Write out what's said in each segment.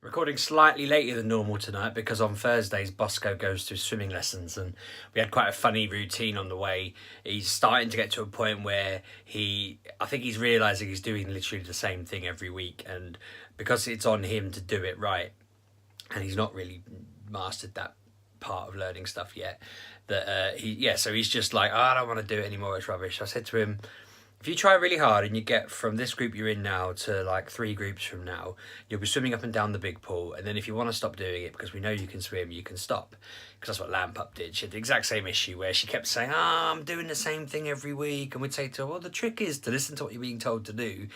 Recording slightly later than normal tonight because on Thursdays Bosco goes to swimming lessons, and we had quite a funny routine on the way. He's starting to get to a point where I think he's realising he's doing literally the same thing every week, and because it's on him to do it right, and he's not really mastered that part of learning stuff yet, so he's just like, oh, I don't want to do it anymore, it's rubbish. I said to him, if you try really hard and you get from this group you're in now to like 3 groups from now, you'll be swimming up and down the big pool, and then if you want to stop doing it because we know you can swim, you can stop. Because that's what Lambpup did. She had the exact same issue where she kept saying, I'm doing the same thing every week, and we'd say to her, well, the trick is to listen to what you're being told to do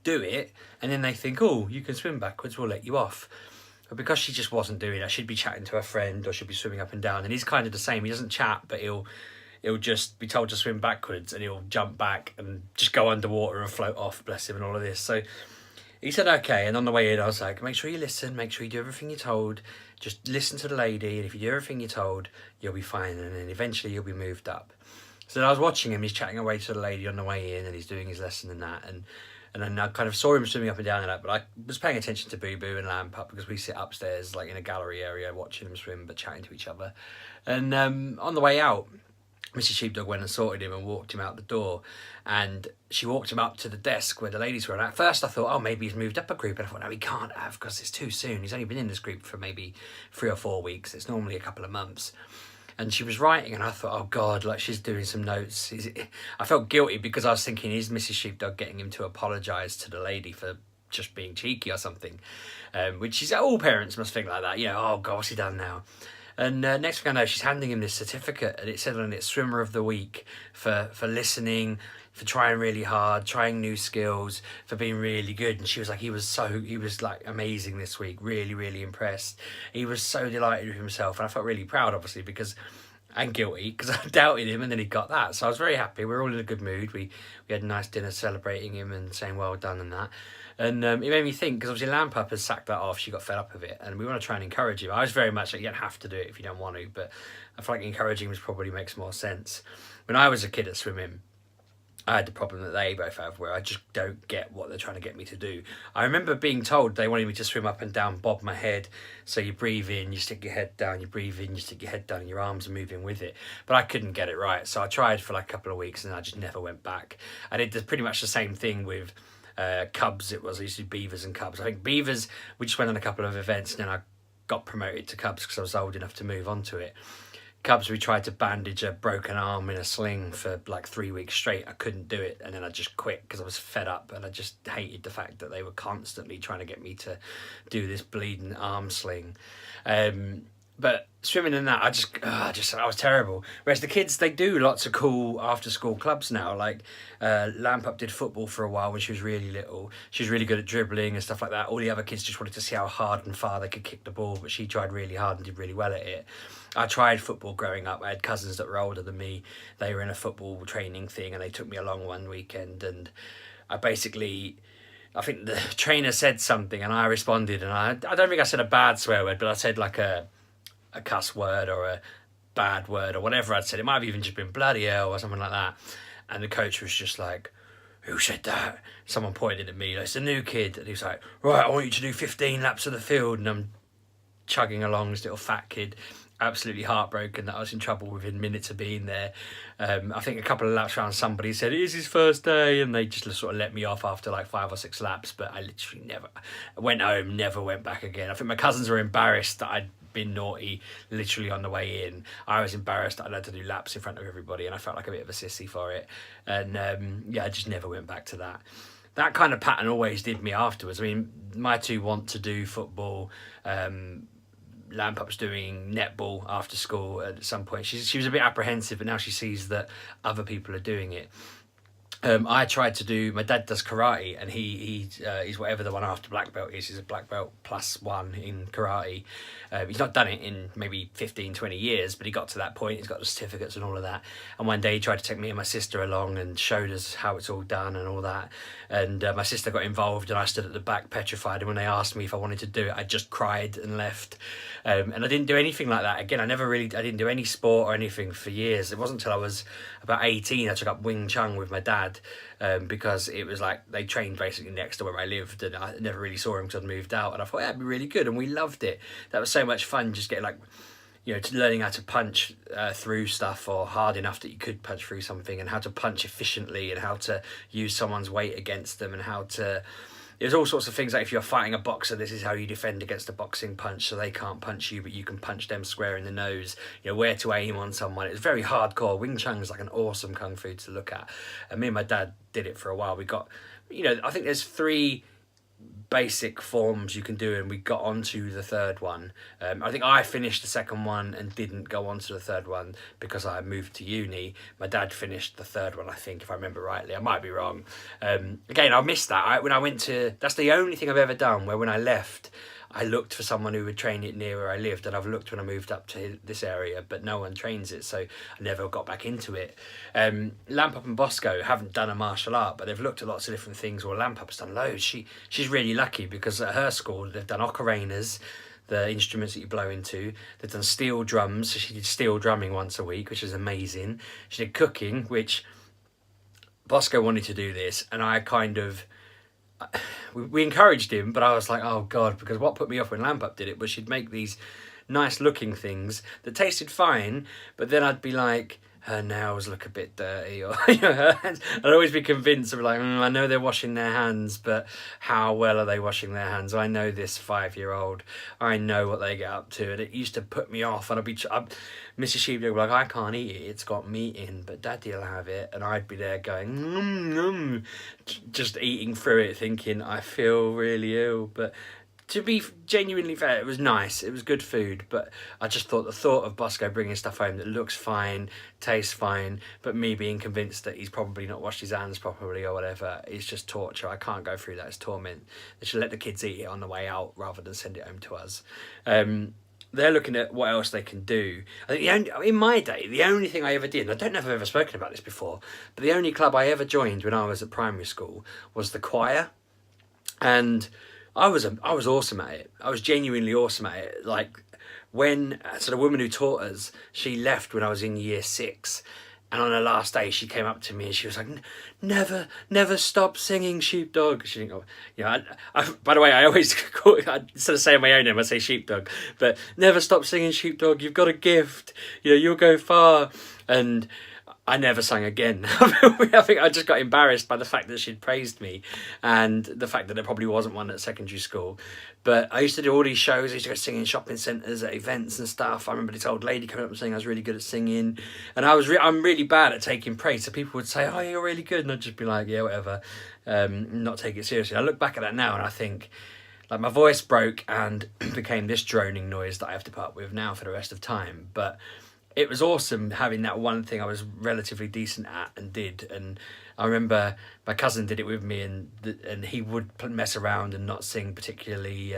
it, and then they think, oh, you can swim backwards, we'll let you off. But because she just wasn't doing that, she'd be chatting to her friend or she'd be swimming up and down, and he's kind of the same. He doesn't chat, but he'll just be told to swim backwards and he'll jump back and just go underwater and float off, bless him, and all of this. So he said okay, and on the way in I was like, make sure you listen, make sure you do everything you're told, just listen to the lady, and if you do everything you're told, you'll be fine, and then eventually you'll be moved up. So then I was watching him, he's chatting away to the lady on the way in and he's doing his lesson and that, and then I kind of saw him swimming up and down and that, but I was paying attention to Boo Boo and Lambpup because we sit upstairs like in a gallery area watching them swim but chatting to each other. And on the way out, Mrs. Sheepdog went and sorted him and walked him out the door, and she walked him up to the desk where the ladies were. And at first I thought, oh, maybe he's moved up a group, and I thought, no, he can't have, because it's too soon. He's only been in this group for maybe 3 or 4 weeks. It's normally a couple of months. And she was writing, and I thought, oh God, like she's doing some notes. I felt guilty because I was thinking, is Mrs. Sheepdog getting him to apologise to the lady for just being cheeky or something? Which is, all parents must think like that, you know, oh God, what's he done now? And next thing I know, she's handing him this certificate, and it said on it, Swimmer of the Week, for listening, for trying really hard, trying new skills, for being really good. And she was like, he was like amazing this week, really, really impressed. He was so delighted with himself, and I felt really proud, obviously, and guilty, because I doubted him, and then he got that. So I was very happy. We were all in a good mood. We had a nice dinner celebrating him and saying well done and that. And it made me think, because obviously Lambpup has sacked that off, she got fed up with it, and we want to try and encourage him. I was very much like, you don't have to do it if you don't want to, but I feel like encouraging him probably makes more sense. When I was a kid at swimming, I had the problem that they both have, where I just don't get what they're trying to get me to do. I remember being told they wanted me to swim up and down, bob my head. So you breathe in, you stick your head down, you breathe in, you stick your head down, and your arms are moving with it. But I couldn't get it right. So I tried for like a couple of weeks, and I just never went back. I did pretty much the same thing with cubs. I used to do beavers and cubs. I think beavers, we just went on a couple of events, and then I got promoted to cubs because I was old enough to move on to it. Cubs, we tried to bandage a broken arm in a sling for like 3 weeks straight. I couldn't do it, and then I just quit because I was fed up, and I just hated the fact that they were constantly trying to get me to do this bleeding arm sling. But swimming and that, I was terrible. Whereas the kids, they do lots of cool after school clubs now. Like Lambpup did football for a while when she was really little. She was really good at dribbling and stuff like that. All the other kids just wanted to see how hard and far they could kick the ball, but she tried really hard and did really well at it. I tried football growing up. I had cousins that were older than me. They were in a football training thing, and they took me along one weekend, and I think the trainer said something and I responded, and I don't think I said a bad swear word, but I said like a cuss word or a bad word or whatever I'd said. It might have even just been bloody hell or something like that. And the coach was just like, who said that? Someone pointed at me, like, it's a new kid. And he was like, right, I want you to do 15 laps of the field. And I'm chugging along, this little fat kid, absolutely heartbroken that I was in trouble within minutes of being there. I think a couple of laps around, somebody said it is his first day, and they just sort of let me off after like 5 or 6 laps. But I literally never went home, never went back again. I think my cousins were embarrassed that I'd been naughty literally on the way in. I was embarrassed that I had to do laps in front of everybody, and I felt like a bit of a sissy for it. And I just never went back to that. That kind of pattern always did me afterwards. I mean, my two want to do football. Lampup's doing netball after school at some point. She was a bit apprehensive, but now she sees that other people are doing it. I tried to do, my dad does karate, and he's whatever the one after black belt is. He's a black belt +1 in karate. He's not done it in maybe 15, 20 years, but he got to that point. He's got the certificates and all of that. And one day he tried to take me and my sister along and showed us how it's all done and all that. And my sister got involved, and I stood at the back petrified. And when they asked me if I wanted to do it, I just cried and left. And I didn't do anything like that. Again, I didn't do any sport or anything for years. It wasn't until I was about 18 I took up Wing Chun with my dad. dad, because it was like they trained basically next to where I lived, and I never really saw him because I'd moved out, and I thought that'd be really good, and we loved it. That was so much fun, just getting like, you know, learning how to punch through stuff, or hard enough that you could punch through something, and how to punch efficiently, and how to use someone's weight against them, and how to... There's all sorts of things, like if you're fighting a boxer, this is how you defend against a boxing punch, so they can't punch you, but you can punch them square in the nose. You know, where to aim on someone. It's very hardcore. Wing Chun is like an awesome kung fu to look at. And me and my dad did it for a while. We got, you know, I think there's 3 basic forms you can do, and we got onto the 3rd one. I think I finished the 2nd one and didn't go on to the 3rd one because I moved to uni. My dad finished the 3rd one, I think, if I remember rightly. I might be wrong. Again, I missed that. When I went to... That's the only thing I've ever done where when I left, I looked for someone who would train it near where I lived, and I've looked when I moved up to this area, but no one trains it, so I never got back into it. Lambpup and Bosco haven't done a martial art, but they've looked at lots of different things. Well, Lampup's done loads. She's really lucky because at her school they've done ocarinas, the instruments that you blow into. They've done steel drums, so she did steel drumming once a week, which is amazing. She did cooking, which Bosco wanted to do this, and I kind of... we encouraged him, but I was like, oh God, because what put me off when Lambpup did it was she'd make these nice looking things that tasted fine, but then I'd be like, her nails look a bit dirty, or you know, her hands. I'd always be convinced of like, I know they're washing their hands, but how well are they washing their hands? I know this 5-year-old, I know what they get up to, and it used to put me off. And Mrs. Sheepdog would be like, I can't eat it, it's got meat in, but Daddy'll have it, and I'd be there going, just eating through it, thinking I feel really ill. But to be genuinely fair, it was nice. It was good food, but I just thought the thought of Bosco bringing stuff home that looks fine, tastes fine, but me being convinced that he's probably not washed his hands properly or whatever, is just torture. I can't go through that. It's torment. They should let the kids eat it on the way out rather than send it home to us. They're looking at what else they can do. I think in my day, the only thing I ever did, and I don't know if I've ever spoken about this before, but the only club I ever joined when I was at primary school was the choir. And I was awesome at it. I was genuinely awesome at it. Like so the woman who taught us, she left when I was in year 6, and on her last day she came up to me and she was like, never stop singing, Sheepdog. She didn't go, you know, by the way, I always call it, instead of saying my own name, I say Sheepdog, but never stop singing, Sheepdog, you've got a gift, you know, you'll go far. And I never sang again. I think I just got embarrassed by the fact that she'd praised me, and the fact that there probably wasn't one at secondary school. But I used to do all these shows. I used to go sing in shopping centres, at events and stuff. I remember this old lady coming up and saying I was really good at singing, and I'm really bad at taking praise. So people would say, "Oh, you're really good," and I'd just be like, "Yeah, whatever," not take it seriously. I look back at that now and I think, like, my voice broke and became this droning noise that I have to put up with now for the rest of time. But it was awesome having that one thing I was relatively decent at and did. And I remember my cousin did it with me, and he would mess around and not sing particularly,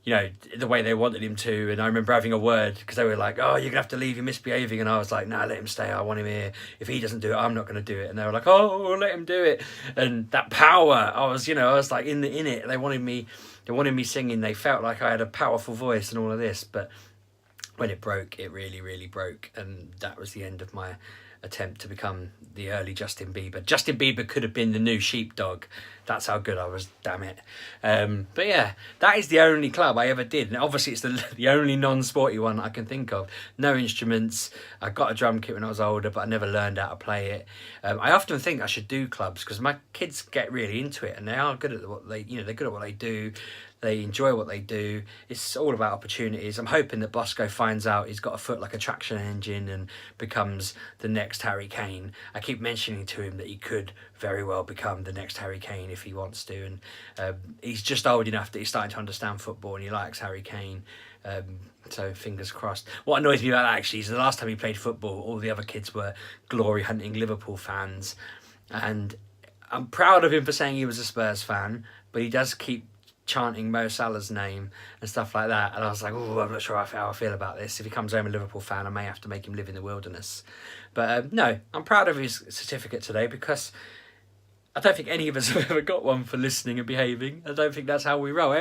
you know, the way they wanted him to. And I remember having a word, because they were like, "Oh, you're gonna have to leave, you're misbehaving," and I was like, "Nah, let him stay, I want him here. If he doesn't do it, I'm not gonna do it." And they were like, "Oh, let him do it." And that power, I was like in it. They wanted me singing. They felt like I had a powerful voice and all of this. But when it broke, it really, really broke, and that was the end of my attempt to become the early Justin Bieber. Justin Bieber could have been the new Sheepdog. That's how good I was, damn it. But yeah, that is the only club I ever did, and obviously it's the only non-sporty one I can think of. No instruments. I got a drum kit when I was older, but I never learned how to play it. I often think I should do clubs, because my kids get really into it, and they are good at what they, they're good at what they do. They enjoy what they do. It's all about opportunities. I'm hoping that Bosco finds out he's got a foot like a traction engine and becomes the next Harry Kane. I keep mentioning to him that he could very well become the next Harry Kane if he wants to. And he's just old enough that he's starting to understand football, and he likes Harry Kane. So fingers crossed. What annoys me about that actually is the last time he played football, all the other kids were glory hunting Liverpool fans. And I'm proud of him for saying he was a Spurs fan, but he does keep chanting Mo Salah's name and stuff like that, and I was like, oh, I'm not sure how I feel about this. If he comes home a Liverpool fan, I may have to make him live in the wilderness. But no, I'm proud of his certificate today, because I don't think any of us have ever got one for listening and behaving. I don't think that's how we roll.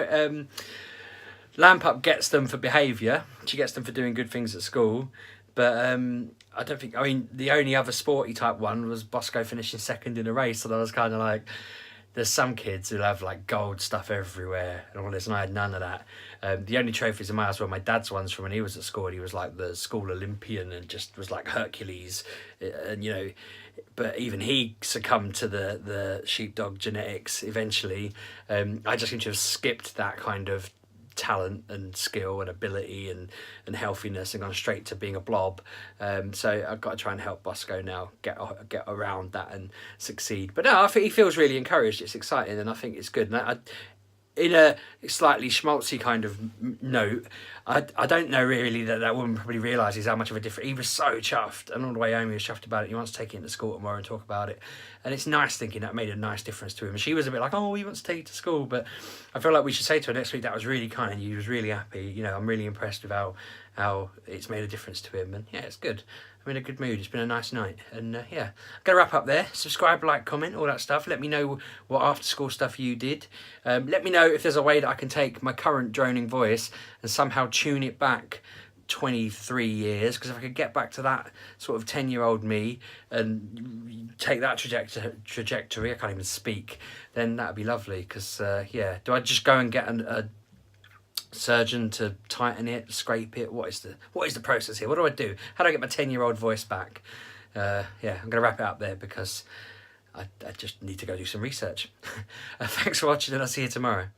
Lambpup gets them for behaviour. She gets them for doing good things at school. But I don't think, I mean, the only other sporty type one was Bosco finishing second in a race, and I was kind of like, there's some kids who have like gold stuff everywhere and all this, and I had none of that. The only trophies in my house were my dad's ones from when he was at school, and he was like the school Olympian and just was like Hercules, and you know, but even he succumbed to the sheepdog genetics eventually. I just seem to have skipped that kind of talent and skill and ability and healthiness and gone straight to being a blob. So I've got to try and help Bosco now get around that and succeed. But no, I think he feels really encouraged. It's exciting, and I think it's good. And in a slightly schmaltzy kind of note, I don't know really that woman probably realises how much of a difference. He was so chuffed, and on the way home he was chuffed about it. He wants to take it into school tomorrow and talk about it, and it's nice thinking that made a nice difference to him. And she was a bit like, oh, he wants to take it to school, but I feel like we should say to her next week that was really kind. He was really happy. You know, I'm really impressed with how it's made a difference to him, and yeah, it's good. I'm in a good mood. It's been a nice night, and yeah, I'm gonna wrap up there. Subscribe, like, comment, all that stuff. Let me know what after school stuff you did. Let me know if there's a way that I can take my current droning voice and somehow tune it back 23 years, because if I could get back to that sort of 10-year-old me and take that trajectory, I can't even speak, then that'd be lovely. Because yeah, do I just go and get a surgeon to tighten it, scrape it? What is the process here? What do I do? How do I get my 10-year-old voice back? Yeah, I'm gonna wrap it up there because I just need to go do some research. Thanks for watching, and I'll see you tomorrow.